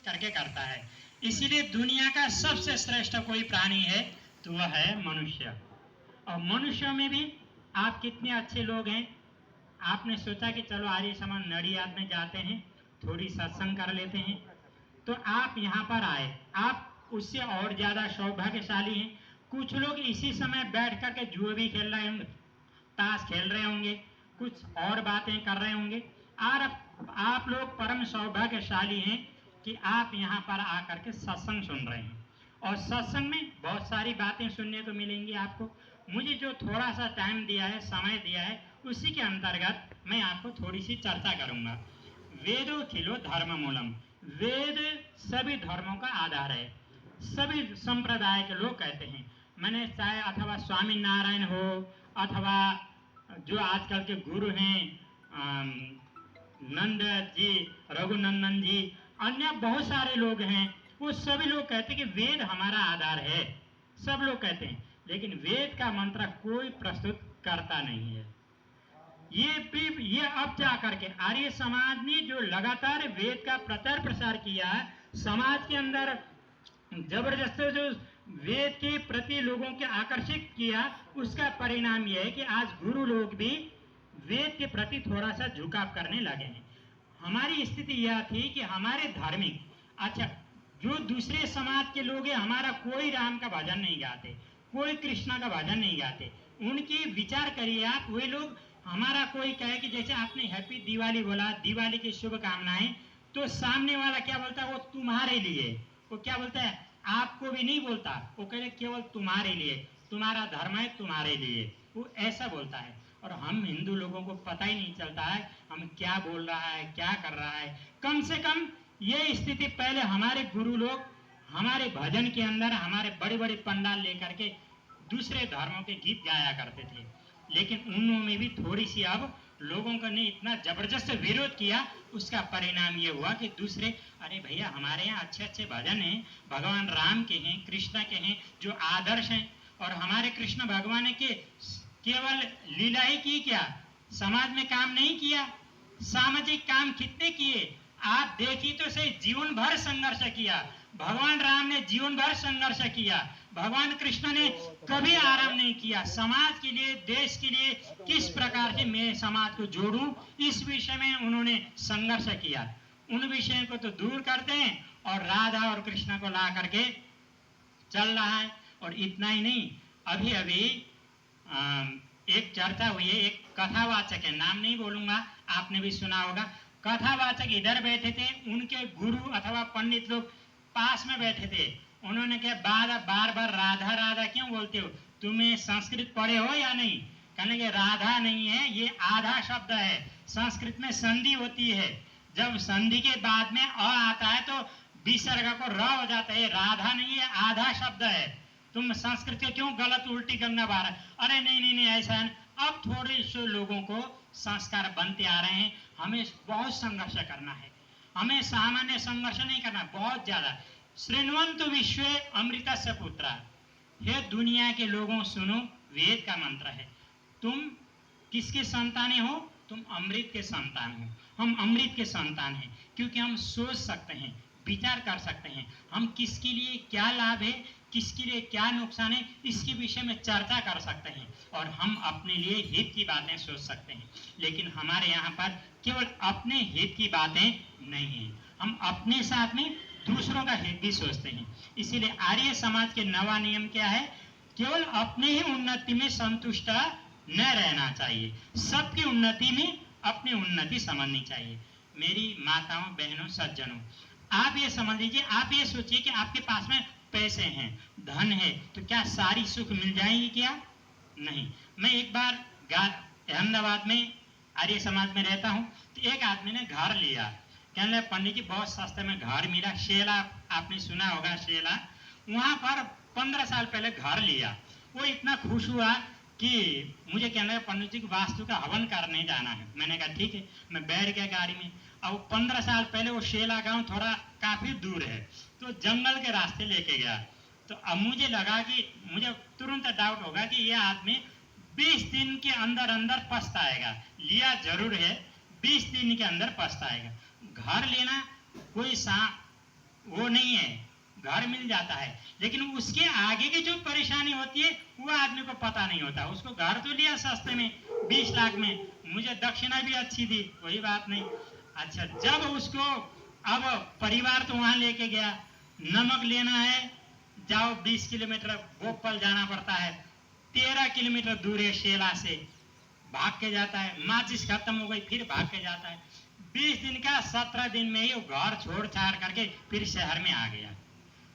करके करता है। इसीलिए दुनिया का सबसे श्रेष्ठ कोई प्राणी है तो वह है मनुष्य। और मनुष्यों में भी आप कितने अच्छे लोग हैं। आपने सोचा कि चलो आर्य समाज नडियाद में जाते हैं, थोड़ी सत्संग कर लेते हैं, तो आप यहाँ पर आए, आप उससे और ज्यादा सौभाग्यशाली हैं। कुछ लोग इसी समय बैठ करके जुए भी खेल रहे होंगे, ताश खेल रहे होंगे, कुछ और बातें कर रहे होंगे, और आप लोग परम सौभाग्यशाली हैं कि आप यहाँ पर आकर के सत्संग सुन रहे हैं। और सत्संग में बहुत सारी बातें सुनने को मिलेंगी आपको। मुझे जो थोड़ा सा टाइम दिया है, समय दिया है, उसी के अंतर्गत मैं आपको थोड़ी सी चर्चा करूंगा। वेदो खिलो धर्म मूलम, वेद सभी धर्मों का आधार है, सभी संप्रदाय के लोग कहते हैं। मैंने चाहे अथवा स्वामी नारायण हो, अथवा जो आजकल के गुरु हैं नंद जी, रघुनंदन जी, अन्य बहुत सारे लोग हैं, वो सभी लोग कहते हैं कि वेद हमारा आधार है, सब लोग कहते हैं। लेकिन वेद का मंत्र कोई प्रस्तुत करता नहीं है। ये अब जा करके आर्य समाज ने जो लगातार वेद का प्रचार प्रसार किया, समाज के अंदर जबरदस्त जो वेद के प्रति लोगों के आकर्षित किया, उसका परिणाम यह है कि आज गुरु लोग भी वेद के प्रति थोड़ा सा झुकाव करने लगे हैं। हमारी स्थिति यह थी कि हमारे धार्मिक, अच्छा जो दूसरे समाज के लोग हैं, हमारा कोई राम का भजन नहीं गाते, कोई कृष्णा का भजन नहीं गाते, उनकी विचार करिए आप। वे लोग, हमारा कोई कहे कि जैसे आपने हैप्पी दिवाली बोला, दिवाली की शुभकामनाएं, तो सामने वाला क्या बोलता है, वो तुम्हारे लिए, वो क्या बोलता है, आपको भी नहीं बोलता, वो कह रहे केवल तुम्हारे लिए, तुम्हारा धर्म है तुम्हारे लिए, वो ऐसा बोलता है। और हम हिंदू लोगों को पता ही नहीं चलता है हम क्या बोल रहा है, क्या कर रहा है। कम से कम ये स्थिति पहले हमारे गुरु लोग हमारे भजन के अंदर हमारे बड़े बड़े पंडाल लेकर के दूसरे धर्मों के गीत गाया करते थे, लेकिन उन्होंने भी थोड़ी सी अब लोगों का ने इतना जबरदस्त विरोध किया, उसका परिणाम ये हुआ कि दूसरे, अरे भैया हमारे यहाँ अच्छे अच्छे भजन हैं, भगवान राम के हैं, कृष्ण के हैं, जो आदर्श हैं। और हमारे कृष्ण भगवान के केवल लीला ही की क्या, समाज में काम नहीं किया, सामाजिक काम कितने किए आप देखिए तो सही। जीवन भर संघर्ष किया, भगवान राम ने जीवन भर संघर्ष किया, भगवान कृष्ण ने कभी आराम नहीं किया। समाज के लिए, देश के लिए किस प्रकार से मैं समाज को जोड़ूं, इस विषय में उन्होंने संघर्ष किया। उन विषयों को तो दूर करते हैं और राधा और कृष्ण को ला करके चल रहा है। और इतना ही नहीं, अभी अभी एक चर्चा हुई है, एक कथावाचक है, नाम नहीं बोलूंगा, आपने भी सुना होगा। कथावाचक इधर बैठे थे, उनके गुरु अथवा पंडित लोग पास में बैठे थे। उन्होंने कहा बार बार राधा राधा क्यों बोलते हो, तुम्हें संस्कृत पढ़े हो या नहीं। कहने के राधा नहीं है, ये आधा शब्द है, संस्कृत में संधि होती है, जब संधि के बाद में अ आता है तो विसर्ग को र हो जाता है, राधा नहीं है, आधा शब्द है, तुम संस्कृत के क्यों गलत उल्टी करना पा रहे। अरे नहीं नहीं नहीं ऐसा है। अब थोड़े से लोगों को संस्कार बनते आ रहे हैं, हमें बहुत संघर्ष करना है, हमें सामान्य संघर्ष नहीं करना, बहुत ज्यादा। श्रृण्वन्तु विश्वे अमृतस्य पुत्रा, हे दुनिया के लोगों सुनो, वेद का मंत्र है। तुम किसके संतानें हो, तुम अमृत के संतान हो। हम अमृत के संतान हैं क्योंकि हम सोच सकते हैं, विचार कर सकते हैं, हम किसके लिए क्या लाभ है, किसके लिए क्या नुकसान है, इसके विषय में चर्चा कर सकते हैं और हम अपने लिए हित की बातें सोच सकते हैं। लेकिन हमारे यहाँ पर केवल अपने हित की बातें नहीं है, हम अपने साथ में दूसरों का हित भी सोचते हैं। इसीलिए आर्य समाज के नवा नियम क्या है, केवल अपने ही उन्नति में संतुष्ट न रहना चाहिए, सबकी उन्नति में अपनी उन्नति समझनी चाहिए। मेरी माताओं, बहनों, सज्जनों, आप ये समझ लीजिए, आप ये सोचिए कि आपके पास में पैसे हैं, धन है, तो क्या सारी सुख मिल जाएंगी क्या? नहीं। मैं एक बार अहमदाबाद में आर्य समाज में रहता हूँ, तो एक आदमी ने घर लिया, कहने लगे पंडित जी बहुत सस्ते में घर मिला, शेला, आपने सुना होगा शेला, वहां पर 15 साल पहले घर लिया। वो इतना खुश हुआ कि मुझे कहने लगा पंडित जी को वास्तु का हवन करने जाना है। मैंने कहा ठीक है, मैं बैठ गया गाड़ी में। अब 15 साल पहले वो शेला गांव थोड़ा काफी दूर है, तो जंगल के रास्ते लेके गया। तो अब मुझे लगा कि मुझे तुरंत डाउट होगा कि यह आदमी 20 दिन के अंदर अंदर पछताएगा, लिया जरूर है, 20 दिन के अंदर पछताएगा। घर लेना कोई वो नहीं है, घर मिल जाता है, लेकिन उसके आगे की जो परेशानी होती है वो आदमी को पता नहीं होता। उसको घर तो लिया सस्ते में 20 लाख में, मुझे दक्षिणा भी अच्छी दी, कोई बात नहीं। अच्छा, जब उसको अब परिवार तो वहां लेके गया, नमक लेना है, जाओ 20 किलोमीटर भोपाल जाना पड़ता है, 13 किलोमीटर दूर है शेला से, भाग के जाता है, माचिस खत्म हो गई फिर भाग के जाता है। 20 दिन का 17 दिन में ही वो घर छोड़ छाड़ करके फिर शहर में आ गया।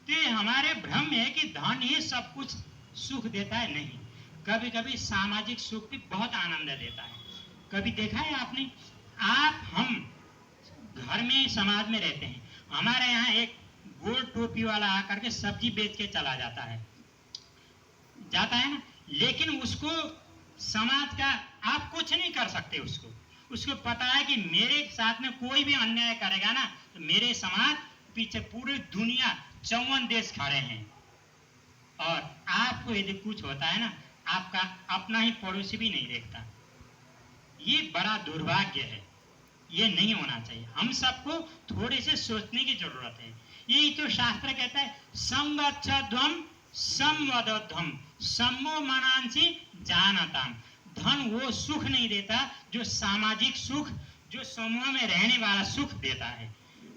तो ये हमारे भ्रम है कि धन ही सब कुछ सुख देता है, नहीं। कभी कभी सामाजिक सुख भी बहुत आनंद देता है। कभी देखा है आपने, हम घर में समाज में रहते हैं, हमारे यहाँ एक गोल टोपी वाला आकर के सब्जी बेच के चला जाता है ना, लेकिन उसको समाज का आप कुछ नहीं कर सकते। उसको पता है कि मेरे साथ में कोई भी अन्याय करेगा ना तो मेरे समाज पीछे पूरी दुनिया 54 देश खड़े हैं, और आपको यदि कुछ होता है ना, आपका अपना ही पड़ोसी भी नहीं देखता। ये बड़ा दुर्भाग्य है, ये नहीं होना चाहिए। हम सबको थोड़े से सोचने की जरूरत है। यही तो शास्त्र कहता है, संगच्छध्वम संवदध्वम सम्मो मनांसी जानताम। धन वो सुख नहीं देता जो सामाजिक सुख, जो समूह में रहने वाला सुख देता है।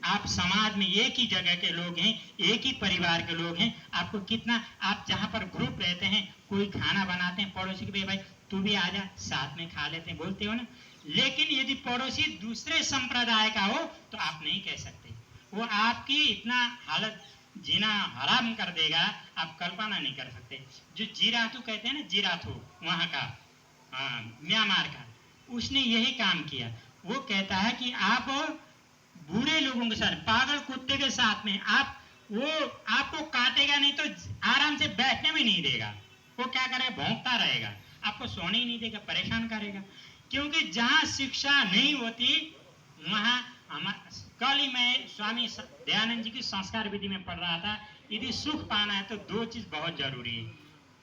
आप समाज में एक ही जगह के लोग हैं, एक ही परिवार के लोग हैं, आपको कितना, आप जहां पर ग्रुप रहते हैं, कोई खाना बनाते हैं, पड़ोसी के भाई तू भी आ जा, साथ में खा लेते हैं, बोलते हो ना। लेकिन यदि पड़ोसी दूसरे संप्रदाय का हो तो आप नहीं कह सकते, वो आपकी इतना हालत जीना हराम कर देगा, आप कल्पना नहीं कर सकते। जो जीराथू कहते हैं ना, जीराथू वहां का, म्यांमार का, उसने यही काम किया। वो कहता है कि आप बूढ़े लोगों के साथ, पागल कुत्ते के साथ में वो आपको काटेगा नहीं तो आराम से बैठने भी नहीं देगा। वो क्या करेगा, भौंकता रहेगा, आपको सोने ही नहीं देगा, परेशान करेगा। क्योंकि जहां शिक्षा नहीं होती वहां, कल ही मैं स्वामी दयानंद जी की संस्कार विधि में पढ़ रहा था, यदि सुख पाना है तो 2 चीज बहुत जरूरी है।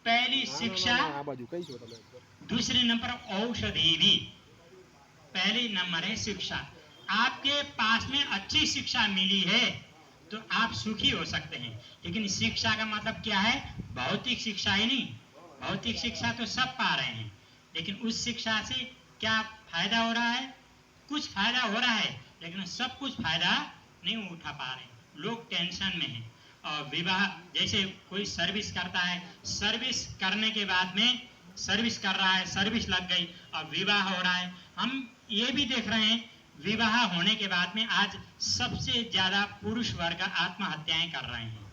पहली शिक्षा, दूसरे नंबर औषधि भी। पहली नंबर है शिक्षा। आपके पास में अच्छी शिक्षा मिली है तो आप सुखी हो सकते हैं। लेकिन शिक्षा का मतलब क्या है, भौतिक शिक्षा ही नहीं। भौतिक शिक्षा तो सब पा रहे हैं, लेकिन उस शिक्षा से क्या फायदा हो रहा है? कुछ फायदा हो रहा है, लेकिन सब कुछ फायदा नहीं उठा पा रहे। लोग टेंशन में हैं। और विवाह, जैसे कोई सर्विस करता है, सर्विस करने के बाद में सर्विस कर रहा है, सर्विस लग गई, और विवाह हो रहा है। हम ये भी देख रहे हैं, विवाह होने के बाद में आज सबसे ज्यादा पुरुष वर्ग आत्महत्याएं कर रहे हैं।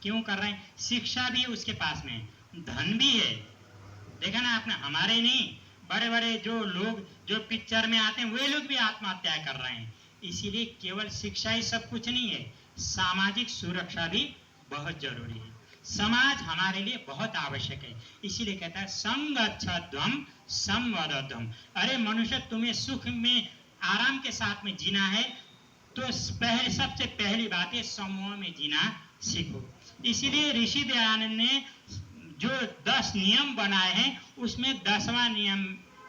क्यों कर रहे हैं? शिक्षा भी उसके पास में, धन भी है। देखा ना आपने, हमारे नहीं, बड़े बड़े जो लोग जो पिक्चर में आते हैं वे लोग भी आत्महत्या कर रहे हैं। इसीलिए केवल शिक्षा ही सब कुछ नहीं है, सामाजिक सुरक्षा भी बहुत जरूरी है। समाज हमारे लिए बहुत आवश्यक है। इसीलिए कहता है संगच्छध्वम संवदध्वम। अरे मनुष्य, तुम्हें सुख में आराम के साथ में जीना है तो सबसे पहली बात है समूह में जीना सीखो। इसीलिए ऋषि दयानंद ने जो 10 नियम बनाए हैं उसमें 10वां नियम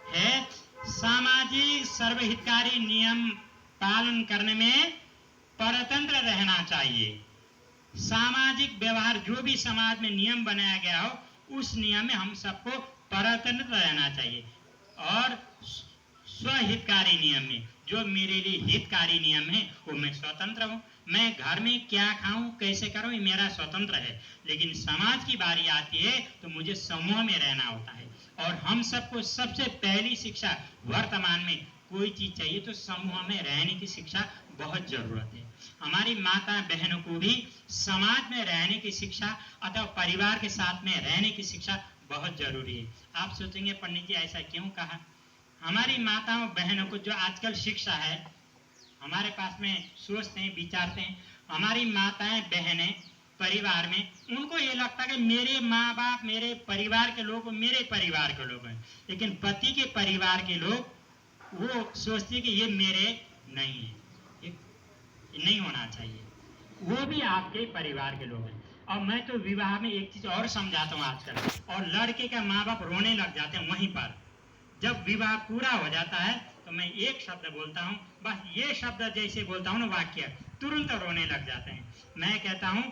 है, सामाजिक सर्वहितकारी नियम पालन करने में परतंत्र रहना चाहिए। सामाजिक व्यवहार, जो भी समाज में नियम बनाया गया हो उस नियम में हम सबको परतंत्र रहना चाहिए। और स्वहितकारी नियम में, जो मेरे लिए हितकारी नियम है वो मैं स्वतंत्र हूँ। मैं घर में क्या खाऊं, कैसे करूं, ये मेरा स्वतंत्र है। लेकिन समाज की बारी आती है तो मुझे समूह में रहना होता है। और हम सबको सबसे पहली शिक्षा, वर्तमान में कोई चीज चाहिए तो समूह में रहने की शिक्षा बहुत जरूरत है। हमारी माता बहनों को भी समाज में रहने की शिक्षा अथवा परिवार के साथ में रहने की शिक्षा बहुत जरूरी है। आप सोचेंगे पंडित जी ऐसा क्यों कहा? हमारी माताओं बहनों को जो आजकल शिक्षा है, हमारे पास में सोचते हैं, विचारते हैं, हमारी माताएं बहनें परिवार में, उनको ये लगता है कि मेरे माँ बाप, मेरे परिवार के लोग मेरे परिवार के लोग हैं। लेकिन पति के परिवार के लोग वो सोचते हैं कि ये मेरे नहीं है, ये नहीं होना चाहिए, वो भी आपके परिवार के लोग हैं। और मैं तो विवाह में एक चीज और समझाता हूँ आजकल, और लड़के का माँ बाप रोने लग जाते हैं वहीं पर। जब विवाह पूरा हो जाता है तो मैं एक शब्द बोलता हूँ, बस ये शब्द जैसे बोलता हूँ ना वाक्य, तुरंत रोने लग जाते हैं। मैं कहता हूँ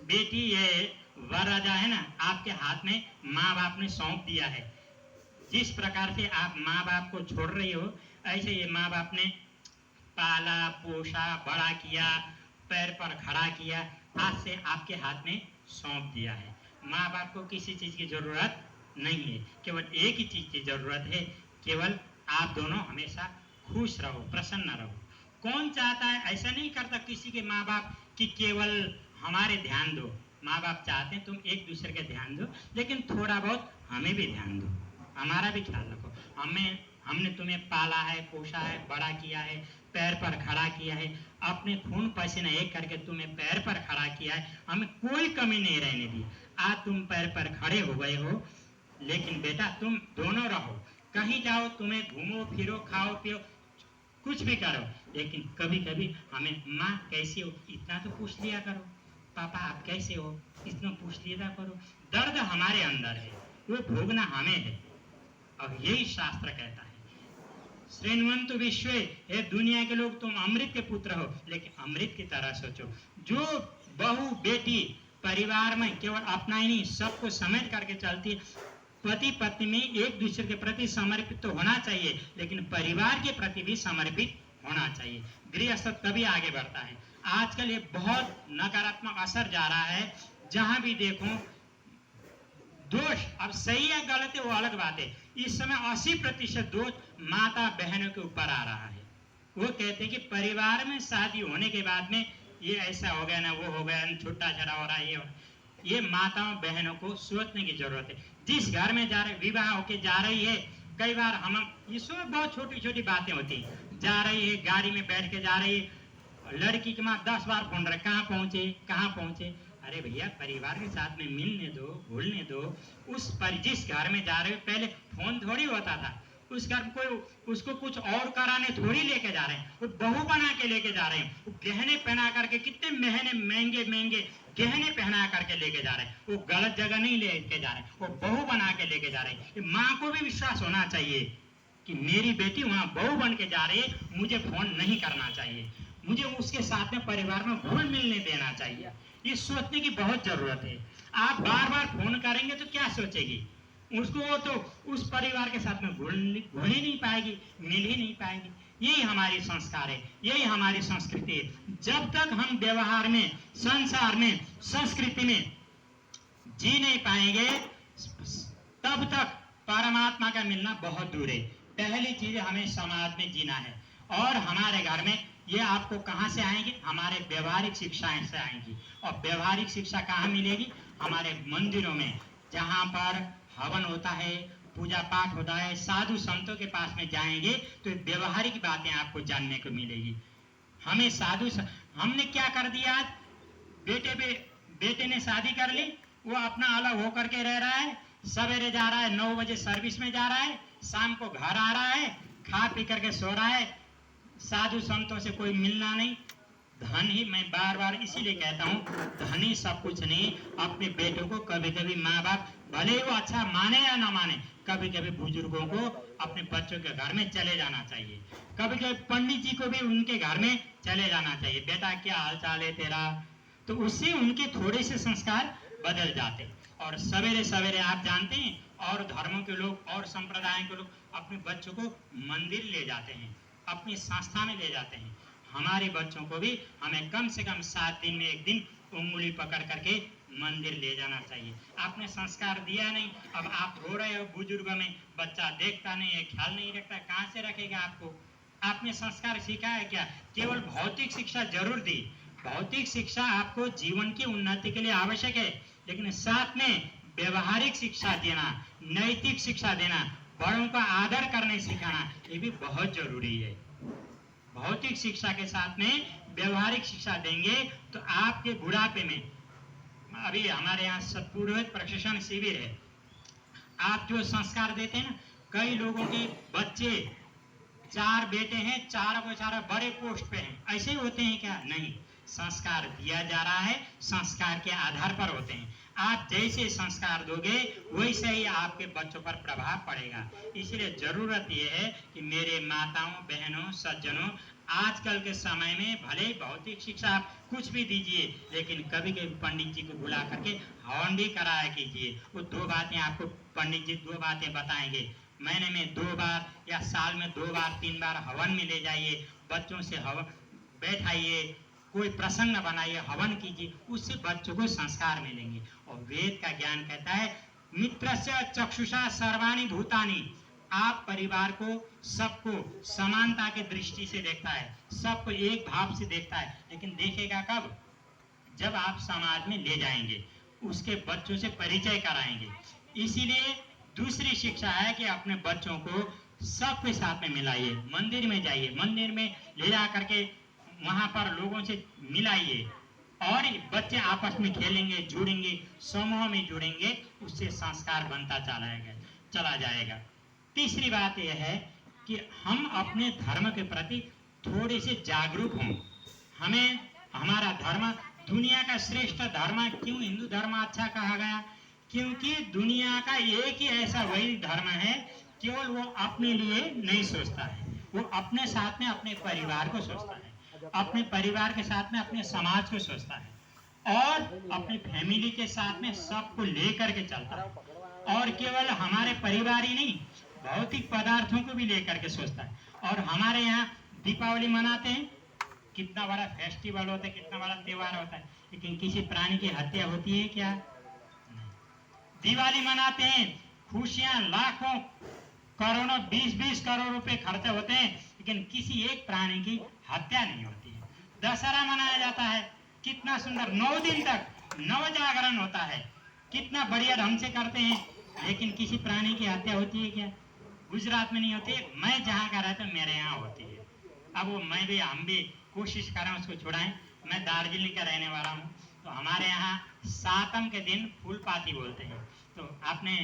बेटी, ये वरराजा है ना, आपके हाथ में माँ बाप ने सौंप दिया है। जिस प्रकार से आप माँ बाप को छोड़ रही हो, ऐसे ये माँ बाप ने पाला पोसा बड़ा किया, पैर पर खड़ा किया, आज से आपके हाथ में सौंप दिया है। माँ बाप को किसी चीज की जरूरत नहीं है, केवल एक ही चीज की जरूरत है, केवल आप दोनों हमेशा खुश रहो, प्रसन्न रहो। कौन चाहता है, ऐसा नहीं करता किसी के माँ बाप कि केवल हमारे ध्यान दो। माँ बाप चाहते हैं तुम एक दूसरे के ध्यान दो, लेकिन थोड़ा बहुत हमें भी ध्यान दो, हमारा भी ख्याल रखो। हमने तुम्हें पाला है, पोसा है, बड़ा किया है, पैर पर खड़ा किया है, अपने खून पसीना एक करके तुम्हें पैर पर खड़ा किया है, हमें कोई कमी नहीं रहने दी। आज तुम पैर पर खड़े हो गए हो, लेकिन बेटा तुम दोनों रहो, कहीं जाओ, तुम्हें घूमो फिरो, खाओ पियो, कुछ भी करो, लेकिन कभी कभी हमें माँ कैसे हो इतना तो पूछ लिया करो, पापा आप कैसे हो इतना पूछ लिया करो। दर्द हमारे अंदर है, वो भोगना हमें है। अब यही शास्त्र कहता है, श्रेणवंतु विश्व, हे दुनिया के लोग तुम अमृत के पुत्र हो, लेकिन अमृत की तरह सोचो। जो बहू बेटी परिवार में केवल अपना ही नहीं सबको समेट करके चलती है, पति पत्नी में एक दूसरे के प्रति समर्पित तो होना चाहिए, लेकिन परिवार के प्रति भी समर्पित होना चाहिए। गृहस्थ तभी आगे बढ़ता है। आजकल ये बहुत नकारात्मक असर जा रहा है, जहां भी देखो दोष, अब सही है गलत है वो अलग बात है, इस समय 80% दोष माता बहनों के ऊपर आ रहा है। वो कहते हैं कि परिवार में शादी होने के बाद में ये ऐसा हो गया ना, वो हो गया, छुट्टा छड़ा हो रहा है, ये माताओं बहनों को सोचने की जरूरत है। जिस घर में जा रहे, विवाह होके जा रही है, कई बार हम इसमें बहुत छोटी छोटी बातें होती, जा रही है गाड़ी में बैठ के जा रही है, लड़की के माँ 10 बार फोन रहे, कहाँ पहुंचे कहाँ पहुंचे। अरे भैया परिवार के साथ में मिलने दो, भूलने दो। उस पर जिस घर में जा रहे हो, पहले फोन थोड़ी होता था, उस घर कोई उसको कुछ और कराने थोड़ी लेके जा रहे हैं, वो बहू बना के लेके जा रहे हैं, वो गहने पहना करके, कितने महंगे महंगे गहने पहना करके लेके जा रहे हैं, वो गलत जगह नहीं लेके जा रहे हैं, वो बहू बना के लेके जा रहे हैं। माँ को भी विश्वास होना चाहिए कि मेरी बेटी वहां बहू बन के जा रही है, मुझे फोन नहीं करना चाहिए, मुझे उसके साथ में परिवार में घुल मिलने देना चाहिए। ये सोचने की बहुत जरूरत है। आप बार बार फोन करेंगे तो क्या सोचेगी उसको, वो तो उस परिवार के साथ में घुल ही नहीं पाएगी, मिल ही नहीं पाएगी। यही हमारी संस्कार है, यही हमारी संस्कृति है। जब तक हम व्यवहार में, संसार में, संस्कृति में जी नहीं पाएंगे, तब तक परमात्मा का मिलना बहुत दूर है। पहली चीज हमें समाज में जीना है, और हमारे घर में ये आपको कहां से आएंगी, हमारे व्यवहारिक शिक्षाएं से आएंगी। और व्यवहारिक शिक्षा कहां मिलेगी, हमारे मंदिरों में, जहां पर हवन होता है, पूजा पाठ होता है, साधु संतों के पास में जाएंगे तो व्यवहारिक बातें आपको जानने को मिलेगी। हमें हमने क्या कर दिया, आज बेटे ने शादी कर ली, वो अपना अलग होकर के रह रहा है, सवेरे जा रहा है 9 बजे सर्विस में जा रहा है, शाम को घर आ रहा है, खा पी करके सो रहा है, साधु संतों से कोई मिलना नहीं। धन ही, मैं बार बार इसीलिए कहता हूँ, धन ही सब कुछ नहीं। अपने बेटों को कभी कभी माँ बाप भले वो अच्छा माने या ना माने, कभी कभी बुजुर्गों को अपने बच्चों के घर में चले जाना चाहिए, कभी कभी पंडित जी को भी उनके घर में चले जाना चाहिए। बेटा क्या हाल चाल है तेरा, तो उससे उनके थोड़े से संस्कार बदल जाते। और सवेरे सवेरे आप जानते हैं, और धर्मों के लोग और संप्रदायों के लोग अपने बच्चों को मंदिर ले जाते हैं, अपनी संस्था में ले जाते हैं। हमारे बच्चों को भी हमें कम से कम 7 दिन में एक दिन उंगली पकड़ करके मंदिर ले जाना चाहिए। आपने संस्कार दिया नहीं, अब आप रो रहे हो बुजुर्ग में, बच्चा देखता नहीं है, ख्याल नहीं रखता, कहाँ से रखेगा आपको। आपने संस्कार सीखा है क्या? केवल भौतिक शिक्षा जरूर दी, भौतिक शिक्षा आपको जीवन की उन्नति के लिए आवश्यक है, लेकिन साथ में व्यवहारिक शिक्षा देना, नैतिक शिक्षा देना, बड़ों का आदर करने सिखाना, ये भी बहुत जरूरी है। भौतिक शिक्षा के साथ में व्यवहारिक शिक्षा देंगे तो आपके बुढ़ापे में, अभी हमारे यहाँ सतपुरोहित प्रशिक्षण शिविर है, आप जो संस्कार देते हैं ना, कई लोगों के बच्चे 4 बेटे हैं, चारों के चारों बड़े पोस्ट पे हैं, ऐसे ही होते हैं क्या? नहीं, संस्कार दिया जा रहा है, संस्कार के आधार पर होते हैं। आप जैसे संस्कार दोगे वैसे ही आपके बच्चों पर प्रभाव पड़ेगा। इसलिए जरूरत यह है कि मेरे माताओं बहनों सज्जनों, आजकल के समय में भले ही भौतिक शिक्षा आप कुछ भी दीजिए, लेकिन कभी कभी पंडित जी को बुला करके हवन भी कराया कीजिए। वो 2 बातें आपको पंडित जी 2 बातें बताएंगे। महीने में 2 बार या साल में 2 बार 3 बार हवन में ले जाइए, बच्चों से हवन बैठाइए, कोई प्रसंग बनाइए, हवन कीजिए, उससे बच्चों को संस्कार मिलेंगे। और वेद का ज्ञान कहता है मित्रस्य चक्षुषा सर्वाणि भूतानि। आप परिवार को सबको समानता की दृष्टि से देखता है, सबको एक भाव से देखता है, लेकिन देखेगा कब? जब आप समाज में ले जाएंगे, उसके बच्चों से परिचय कराएंगे। इसीलिए दूसरी शिक्षा है कि अपने बच्चों को सबके साथ में मिलाइए, मंदिर में जाइए, मंदिर में ले जा करके वहां पर लोगों से मिलाइए, और बच्चे आपस में खेलेंगे, जुड़ेंगे, समूह में जुड़ेंगे, उससे संस्कार बनता चला जाएगा। तीसरी बात यह है कि हम अपने धर्म के प्रति थोड़े से जागरूक हों। हमें हमारा धर्म दुनिया का श्रेष्ठ धर्म क्यों हिंदू धर्म अच्छा कहा गया? क्योंकि दुनिया का एक ही ऐसा वही धर्म है, केवल वो अपने लिए नहीं सोचता है, वो अपने साथ में अपने परिवार को सोचता है, अपने परिवार के साथ में अपने समाज को सोचता है, और अपनी फैमिली के साथ में सबको लेकर के चलता है। और केवल हमारे परिवार ही नहीं, भौतिक पदार्थों को भी लेकर के सोचता है। और हमारे यहाँ दीपावली मनाते हैं, कितना बड़ा फेस्टिवल होता है, कितना बड़ा त्योहार होता है, लेकिन किसी प्राणी की हत्या होती है क्या? नहीं। दिवाली मनाते हैं, खुशियां लाखों करोड़ों 20-20 करोड़ रुपए खर्च होते हैं, लेकिन किसी एक प्राणी की हत्या नहीं होती है। दशहरा मनाया जाता है, कितना सुंदर, 9 दिन तक नव जागरण होता है, कितना बढ़िया ढंग से करते हैं, लेकिन किसी प्राणी की हत्या होती है क्या? गुजरात में नहीं होती है, मैं जहाँ का रहता हूँ मेरे यहाँ होती है। अब वो हम भी कोशिश करें उसको छुड़ाएं। मैं दार्जिलिंग का रहने वाला हूँ, तो हमारे यहाँ सातम के दिन फूलपाती बोलते हैं। तो आपने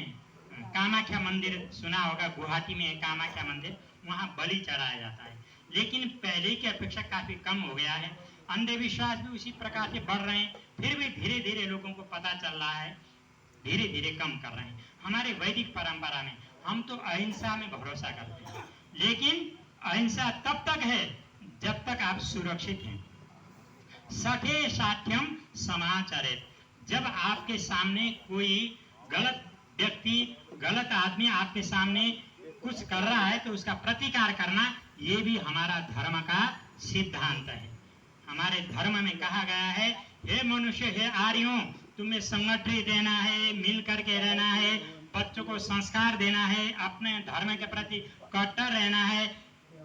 कामाख्या मंदिर सुना होगा, गुवाहाटी में कामाख्या मंदिर, वहाँ बलि चढ़ाया जाता है, लेकिन पहले की अपेक्षा काफी कम हो गया है। अंधविश्वास भी उसी प्रकार से बढ़ रहे हैं, फिर भी धीरे धीरे लोगों को पता चल रहा है, धीरे धीरे कम कर रहे हैं। हमारे वैदिक परंपरा में हम तो अहिंसा में भरोसा करते हैं, लेकिन अहिंसा तब तक है जब तक आप सुरक्षित हैं। सठे साठ्यम समाचरित। जब आपके सामने कोई गलत व्यक्ति, गलत आदमी आपके सामने कुछ कर रहा है, तो उसका प्रतिकार करना, ये भी हमारा धर्म का सिद्धांत है। हमारे धर्म में कहा गया है, हे मनुष्य, हे आर्यों, तुम्हें संगठित देना है, मिल करके रहना है, बच्चों को संस्कार देना है, अपने धर्म के प्रति कट्टर रहना है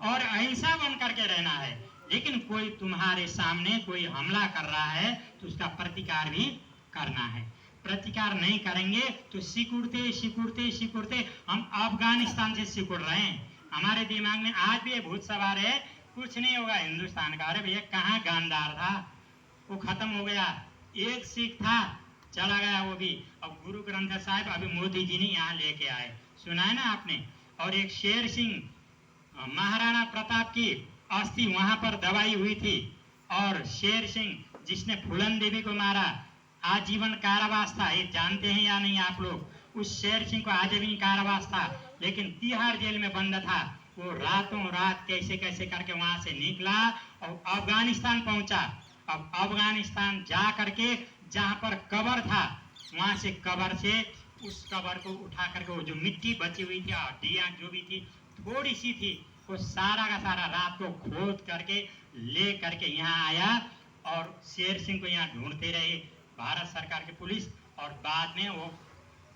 और अहिंसा बन करके रहना है। लेकिन कोई तुम्हारे सामने कोई हमला कर रहा है तो उसका प्रतिकार भी करना है। प्रतिकार नहीं करेंगे तो सिकुड़ते सिकुड़ते सिकुड़ते हम अफगानिस्तान से सिकुड़ रहे हैं। हमारे दिमाग में आज भी ये भूत सवार है, कुछ नहीं होगा हिंदुस्तान का। अरे भैया, कहाँ गांधार था, वो खत्म हो गया। एक सिख था, चला गया वो भी। अब गुरु ग्रंथ साहिब अभी मोदी जी ने यहाँ लेके आए, सुना है ना आपने। और एक शेर सिंह, महाराणा प्रताप की अस्थि वहां पर दबाई हुई थी, और शेर सिंह जिसने फूलन देवी को मारा, आजीवन कारावास था। ये जानते हैं या नहीं आप लोग? उस शेर सिंह को आजीवन कारावास था, लेकिन तिहाड़ जेल में बंद था। वो रातों रात कैसे कैसे करके वहां से निकला और अफगानिस्तान पहुंचा। अब अफगानिस्तान जा करके जहां पर कब्र था, वहां से कब्र से उस कब्र को उठा करके, वो जो मिट्टी बची हुई थी, हड्डियां जो भी थी थोड़ी सी थी, वो सारा का सारा रात को खोद करके ले करके यहाँ आया, और शेर सिंह को यहाँ ढूंढते रहे भारत सरकार की पुलिस, और बाद में वो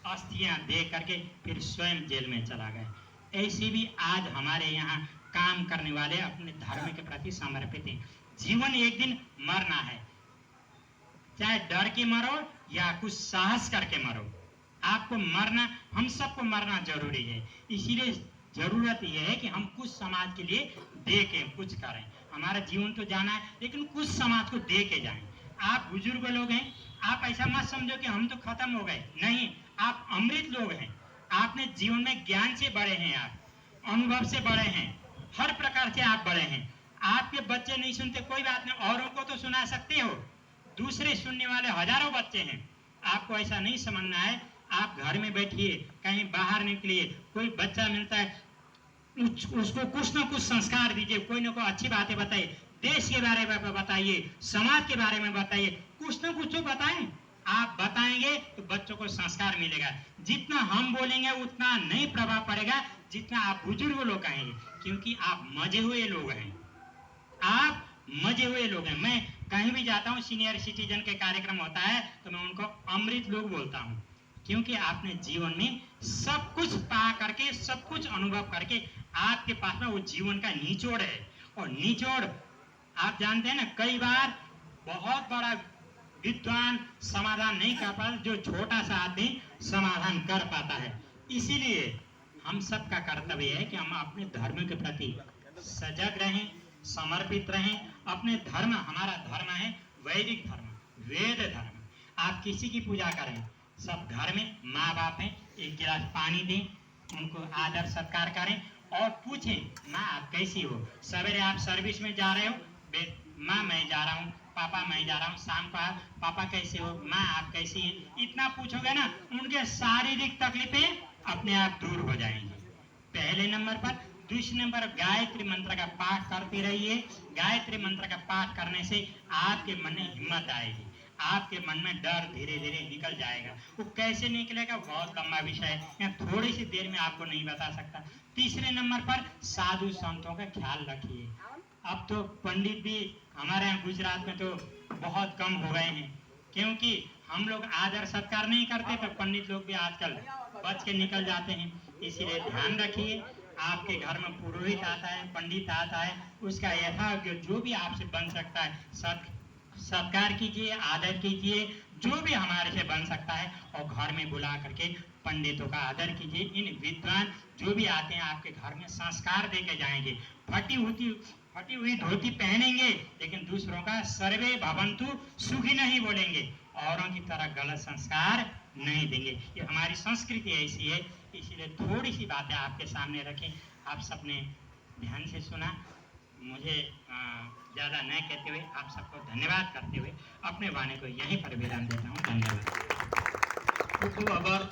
अस्थियां दे करके फिर स्वयं जेल में चला गया। ऐसे भी आज हमारे यहाँ काम करने वाले अपने धर्म के प्रति समर्पित हैं। जीवन एक दिन मरना है, चाहे डर के मरो या कुछ साहस करके मरो, आपको मरना, हम सबको मरना जरूरी है। इसीलिए जरूरत यह है कि हम कुछ समाज के लिए दे के कुछ करें। हमारा जीवन तो जाना है, लेकिन कुछ समाज को दे के जाएं। आप बुजुर्ग लोग हैं, आप ऐसा मत समझो कि हम तो खत्म हो गए, नहीं, आप अमृत लोग हैं। आपने जीवन में ज्ञान से बड़े हैं, आप अनुभव से बड़े हैं, हर प्रकार से आप बड़े हैं। आपके बच्चे नहीं सुनते, कोई बात नहीं, औरों को तो सुना सकते हो, दूसरे सुनने वाले हजारों बच्चे हैं। आपको ऐसा नहीं समझना है। आप घर में बैठिए, कहीं बाहर निकलिए, कोई बच्चा मिलता है, उसको कुछ ना कुछ संस्कार दीजिए, कोई ना कोई अच्छी बातें बताइए, देश के बारे में बताइए, समाज के बारे में बताइए, कुछ ना कुछ तो बताएं। आप बताएंगे तो बच्चों को संस्कार मिलेगा। जितना हम बोलेंगे उतना नहीं प्रभाव पड़ेगा जितना आप बुजुर्ग लोग कहेंगे, क्योंकि आप मजे हुए लोग हैं। आप मजे हुए लोग हैं। मैं कहीं भी जाता हूँ, सीनियर सिटीजन के कार्यक्रम होता है तो मैं उनको अमृत लोग बोलता हूँ, क्योंकि आपने जीवन में सब कुछ पा करके, सब कुछ अनुभव करके आपके पास में वो जीवन का निचोड़ है। और निचोड़ आप जानते हैं ना, कई बार बहुत बड़ा विद्वान समाधान नहीं कर पाता, जो छोटा सा आदमी समाधान कर पाता है। इसीलिए हम सबका कर्तव्य है कि हम अपने धर्म के प्रति सजग रहें, समर्पित रहें। अपने धर्म, हमारा धर्म है वैदिक धर्म, वेद धर्म। आप किसी की पूजा करें, सब घर में माँ बाप हैं, एक गिलास पानी दें, उनको आदर सत्कार करें और पूछें माँ आप कैसी हो। सवेरे आप सर्विस में जा रहे हो, माँ मैं जा रहा हूँ, पापा मैं जा रहा हूँ। शाम को आप पापा कैसे हो, माँ आप कैसी हैं, इतना पूछोगे ना, उनके शारीरिक तकलीफें अपने आप दूर हो जाएंगी। पहले नंबर पर। दूसरे नंबर, गायत्री मंत्र का पाठ करते रहिए। गायत्री मंत्र का पाठ करने से आपके मन में हिम्मत आएगी, आपके मन में डर धीरे धीरे निकल जाएगा। वो कैसे निकलेगा बहुत लंबा विषय है, मैं थोड़ी सी देर में आपको नहीं बता सकता। तीसरे नंबर पर, साधु संतों का ख्याल रखिए। अब तो पंडित भी हमारे यहाँ गुजरात में तो बहुत कम हो गए हैं, क्योंकि हम लोग आदर सत्कार नहीं करते, तो पंडित लोग भी आजकल बच के निकल जाते हैं। इसीलिए ध्यान रखिए, आपके घर में पुरोहित आता है, पंडित आता है, उसका यथायोग्य जो भी आपसे बन सकता है सत्कार कीजिए, आदर कीजिए, जो भी हमारे से बन सकता है। और घर में बुला करके पंडितों का आदर कीजिए। इन विद्वान जो भी आते हैं आपके घर में संस्कार दे के जाएंगे। फटी हुई धोती पहनेंगे, लेकिन दूसरों का सर्वे भवन्तु सुखी नहीं बोलेंगे, औरों की तरह गलत संस्कार नहीं देंगे। ये हमारी संस्कृति ऐसी है, इसीलिए थोड़ी सी बातें आपके सामने रखें। आप सबने ध्यान से सुना। मुझे ज़्यादा न कहते हुए आप सबको धन्यवाद करते हुए अपने वाणी को यहीं पर विराम देता हूँ। धन्यवाद। खूब खूब आभार।